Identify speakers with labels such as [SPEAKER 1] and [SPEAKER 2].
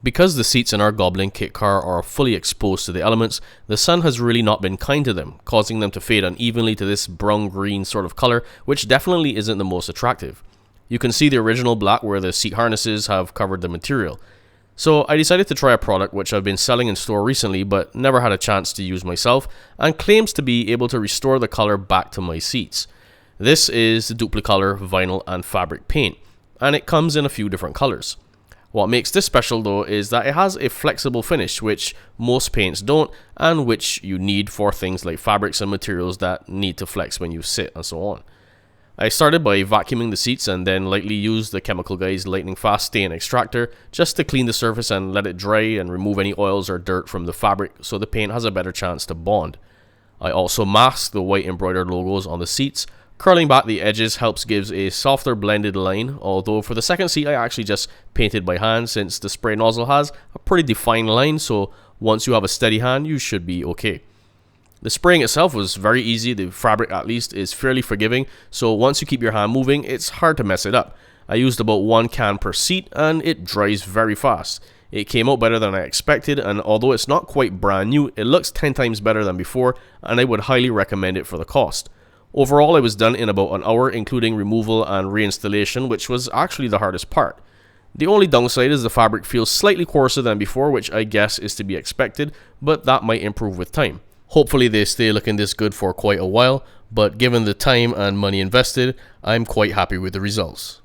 [SPEAKER 1] Because the seats in our Goblin kit car are fully exposed to the elements, the sun has really not been kind to them, causing them to fade unevenly to this brown-green sort of color, which definitely isn't the most attractive. You can see the original black where the seat harnesses have covered the material. So I decided to try a product which I've been selling in store recently but never had a chance to use myself, and claims to be able to restore the color back to my seats. This is the Duplicolor Vinyl and Fabric paint, and it comes in a few different colors. What makes this special though is that it has a flexible finish, which most paints don't, and which you need for things like fabrics and materials that need to flex when you sit and so on. I started by vacuuming the seats and then lightly used the Chemical Guy's lightning fast stain extractor just to clean the surface and let it dry and remove any oils or dirt from the fabric so the paint has a better chance to bond. I also masked the white embroidered logos on the seats. Curling back the edges helps gives a softer blended line, although for the second seat I actually just painted by hand since the spray nozzle has a pretty defined line, so once you have a steady hand you should be okay. The spraying itself was very easy, the fabric at least is fairly forgiving, so once you keep your hand moving it's hard to mess it up. I used about 1 can per seat and it dries very fast. It came out better than I expected, and although it's not quite brand new, it looks 10 times better than before, and I would highly recommend it for the cost. Overall, it was done in about an hour, including removal and reinstallation, which was actually the hardest part. The only downside is the fabric feels slightly coarser than before, which I guess is to be expected, but that might improve with time. Hopefully they stay looking this good for quite a while, but given the time and money invested, I'm quite happy with the results.